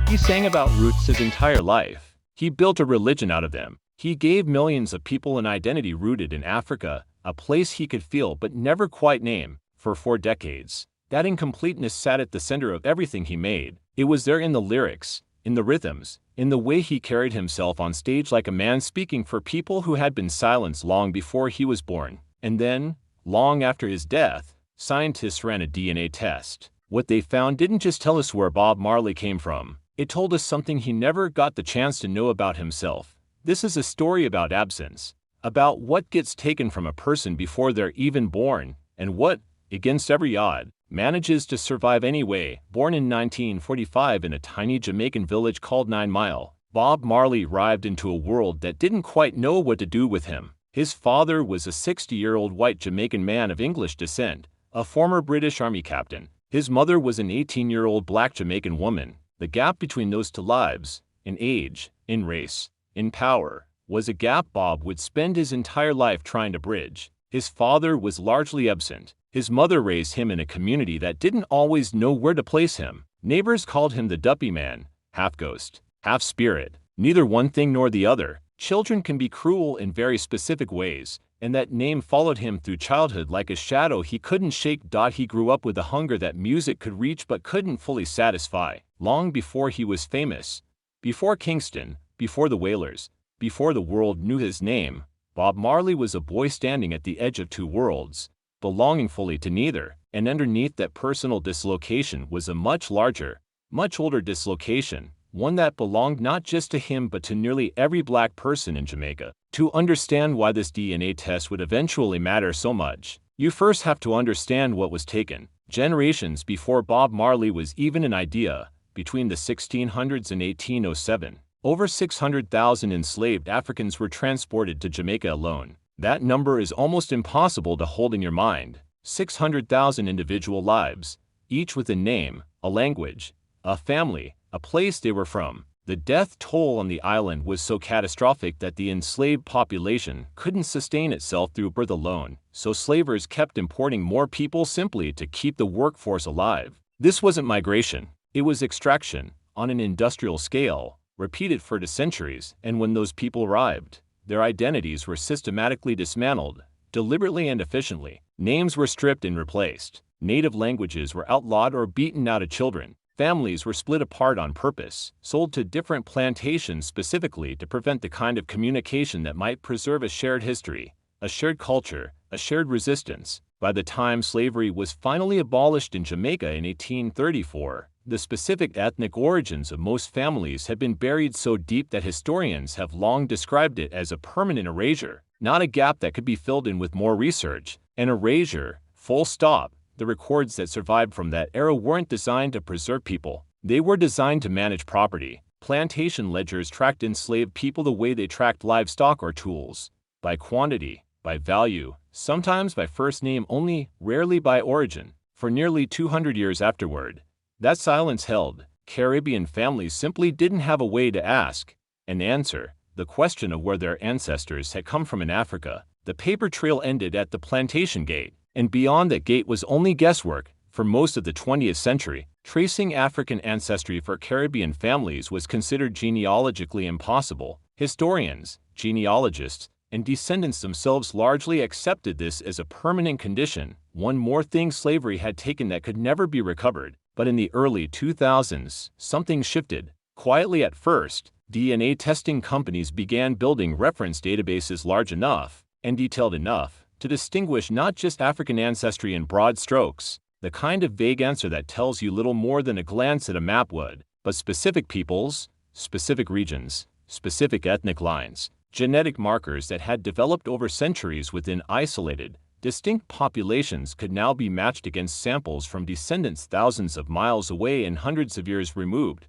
He sang about roots his entire life. He built a religion out of them. He gave millions of people an identity rooted in Africa, a place he could feel but never quite name, for 4 decades. That incompleteness sat at the center of everything he made. It was there in the lyrics, in the rhythms, in the way he carried himself on stage like a man speaking for people who had been silenced long before he was born. And then, long after his death, scientists ran a DNA test. What they found didn't just tell us where Bob Marley came from. It told us something he never got the chance to know about himself. This is a story about absence, about what gets taken from a person before they're even born, and what, against every odd, manages to survive anyway. Born in 1945 in a tiny Jamaican village called 9 Mile, Bob Marley arrived into a world that didn't quite know what to do with him. His father was a 60-year-old white Jamaican man of English descent, a former British Army captain. His mother was an 18-year-old black Jamaican woman. The gap between those two lives, in age, in race, in power, was a gap Bob would spend his entire life trying to bridge. His father was largely absent. His mother raised him in a community that didn't always know where to place him. Neighbors called him the Duppy Man, half ghost, half spirit, neither one thing nor the other. Children can be cruel in very specific ways, and that name followed him through childhood like a shadow he couldn't shake. He grew up with a hunger that music could reach but couldn't fully satisfy. Long before he was famous, before Kingston, before the Wailers, before the world knew his name, Bob Marley was a boy standing at the edge of two worlds, belonging fully to neither, and underneath that personal dislocation was a much larger, much older dislocation, one that belonged not just to him but to nearly every black person in Jamaica. To understand why this DNA test would eventually matter so much, you first have to understand what was taken. Generations before Bob Marley was even an idea, between the 1600s and 1807, over 600,000 enslaved Africans were transported to Jamaica alone. That number is almost impossible to hold in your mind. 600,000 individual lives, each with a name, a language, a family, a place they were from. The death toll on the island was so catastrophic that the enslaved population couldn't sustain itself through birth alone, so slavers kept importing more people simply to keep the workforce alive. This wasn't migration. It was extraction, on an industrial scale, repeated for centuries, and when those people arrived, their identities were systematically dismantled, deliberately and efficiently. Names were stripped and replaced. Native languages were outlawed or beaten out of children. Families were split apart on purpose, sold to different plantations specifically to prevent the kind of communication that might preserve a shared history, a shared culture, a shared resistance. By the time slavery was finally abolished in Jamaica in 1834, the specific ethnic origins of most families had been buried so deep that historians have long described it as a permanent erasure, not a gap that could be filled in with more research. An erasure, full stop. The records that survived from that era weren't designed to preserve people. They were designed to manage property. Plantation ledgers tracked enslaved people the way they tracked livestock or tools, by quantity, by value, sometimes by first name only, rarely by origin. For nearly 200 years afterward, that silence held. Caribbean families simply didn't have a way to ask and answer the question of where their ancestors had come from in Africa. The paper trail ended at the plantation gate, and beyond that gate was only guesswork. For most of the 20th century, tracing African ancestry for Caribbean families was considered genealogically impossible. Historians, genealogists, and descendants themselves largely accepted this as a permanent condition, one more thing slavery had taken that could never be recovered. But in the early 2000s, something shifted. Quietly at first, DNA testing companies began building reference databases large enough and detailed enough to distinguish not just African ancestry in broad strokes, the kind of vague answer that tells you little more than a glance at a map would, but specific peoples, specific regions, specific ethnic lines, genetic markers that had developed over centuries within isolated, distinct populations could now be matched against samples from descendants thousands of miles away and hundreds of years removed.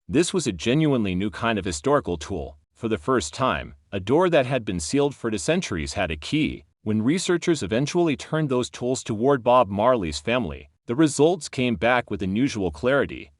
This was a genuinely new kind of historical tool. For the first time, a door that had been sealed for centuries had a key. When researchers eventually turned those tools toward Bob Marley's family, the results came back with unusual clarity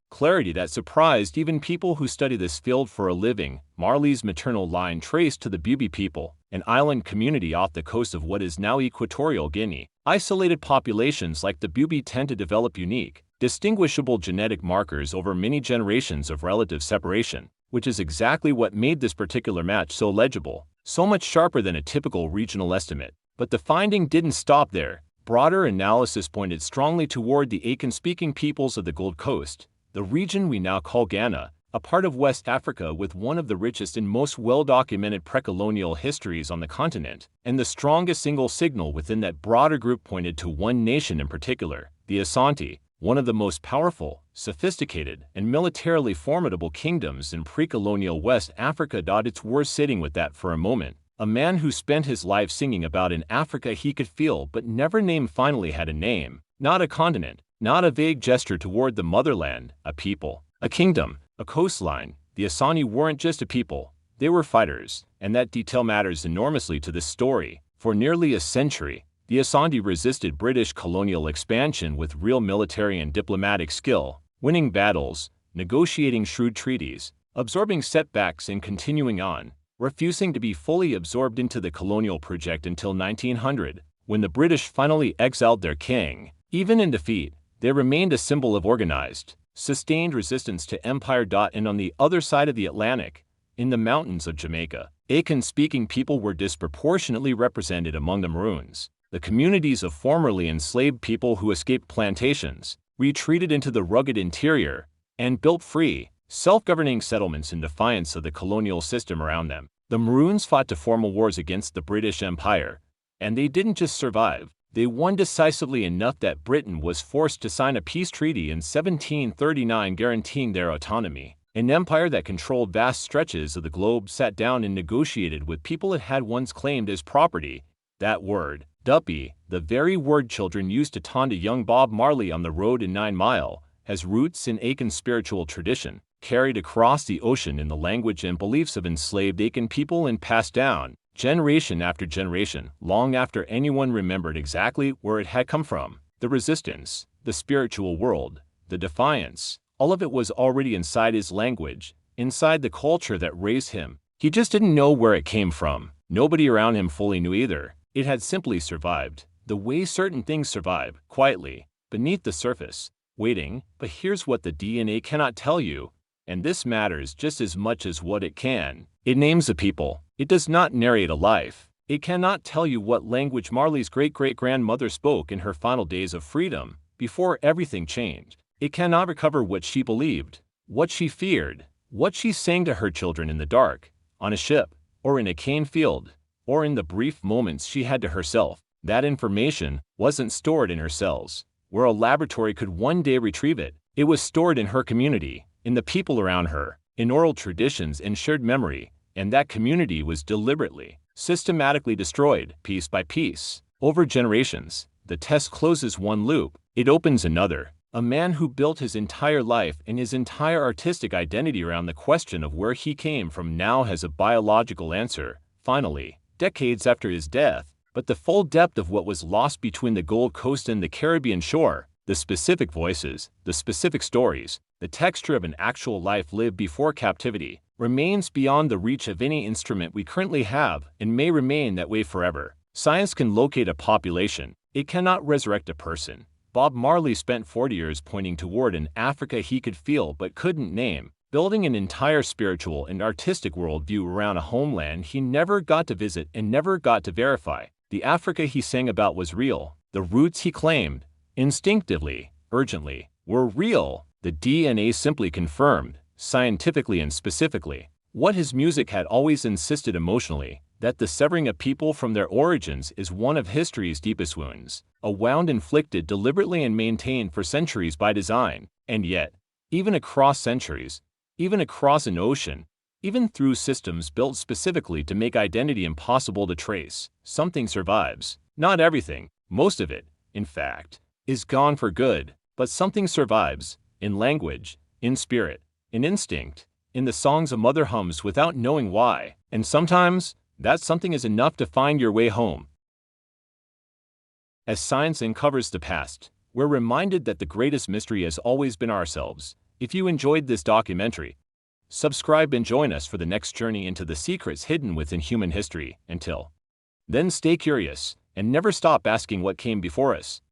that surprised even people who study this field for a living. Marley's maternal line traced to the Bubi people, an island community off the coast of what is now Equatorial Guinea. Isolated populations like the Bubi tend to develop unique, distinguishable genetic markers over many generations of relative separation, which is exactly what made this particular match so legible, so much sharper than a typical regional estimate. But the finding didn't stop there. Broader analysis pointed strongly toward the Akan-speaking peoples of the Gold Coast, the region we now call Ghana, a part of West Africa with one of the richest and most well-documented pre-colonial histories on the continent, and the strongest single signal within that broader group pointed to one nation in particular, the Asante, one of the most powerful, sophisticated, and militarily formidable kingdoms in pre-colonial West Africa. It's worth sitting with that for a moment. A man who spent his life singing about an Africa he could feel but never name finally had a name, not a continent, not a vague gesture toward the motherland, a people, a kingdom, a coastline. The Asante weren't just a people, they were fighters, and that detail matters enormously to this story. For nearly a century, the Asante resisted British colonial expansion with real military and diplomatic skill, winning battles, negotiating shrewd treaties, absorbing setbacks and continuing on, refusing to be fully absorbed into the colonial project until 1900, when the British finally exiled their king. Even in defeat, they remained a symbol of organized, sustained resistance to empire. And on the other side of the Atlantic, in the mountains of Jamaica, Akan-speaking people were disproportionately represented among the Maroons, the communities of formerly enslaved people who escaped plantations, retreated into the rugged interior, and built free, self-governing settlements in defiance of the colonial system around them. The Maroons fought to formal wars against the British Empire, and they didn't just survive, they won decisively enough that Britain was forced to sign a peace treaty in 1739 guaranteeing their autonomy. An empire that controlled vast stretches of the globe sat down and negotiated with people it had once claimed as property. That word, duppy, the very word children used to taunt a young Bob Marley on the road in 9 Mile, has roots in Akan spiritual tradition, carried across the ocean in the language and beliefs of enslaved Akan people and passed down, generation after generation, long after anyone remembered exactly where it had come from. The resistance, the spiritual world, the defiance, all of it was already inside his language, inside the culture that raised him. He just didn't know where it came from. Nobody around him fully knew either. It had simply survived, the way certain things survive, quietly, beneath the surface, waiting. But here's what the DNA cannot tell you, and this matters just as much as what it can. It names a people. It does not narrate a life. It cannot tell you what language Marley's great-great-grandmother spoke in her final days of freedom, before everything changed. It cannot recover what she believed, what she feared, what she sang to her children in the dark, on a ship, or in a cane field, or in the brief moments she had to herself. That information wasn't stored in her cells, where a laboratory could one day retrieve it. It was stored in her community, in the people around her, in oral traditions and shared memory, and that community was deliberately, systematically destroyed, piece by piece, over generations. The test closes one loop, it opens another. A man who built his entire life and his entire artistic identity around the question of where he came from now has a biological answer, finally, decades after his death. But the full depth of what was lost between the Gold Coast and the Caribbean shore, the specific voices, the specific stories, the texture of an actual life lived before captivity, remains beyond the reach of any instrument we currently have and may remain that way forever. Science can locate a population, it cannot resurrect a person. Bob Marley spent 40 years pointing toward an Africa he could feel but couldn't name, building an entire spiritual and artistic worldview around a homeland he never got to visit and never got to verify. The Africa he sang about was real. The roots he claimed, instinctively, urgently, were real. The DNA simply confirmed, scientifically and specifically, what his music had always insisted emotionally, that the severing of people from their origins is one of history's deepest wounds, a wound inflicted deliberately and maintained for centuries by design. And yet, even across centuries, even across an ocean, even through systems built specifically to make identity impossible to trace, something survives. Not everything, most of it, in fact, is gone for good, but something survives, in language, in spirit, in instinct, in the songs a mother hums without knowing why, and sometimes, that something is enough to find your way home. As science uncovers the past, we're reminded that the greatest mystery has always been ourselves. If you enjoyed this documentary, subscribe and join us for the next journey into the secrets hidden within human history. Until then, stay curious, and never stop asking what came before us.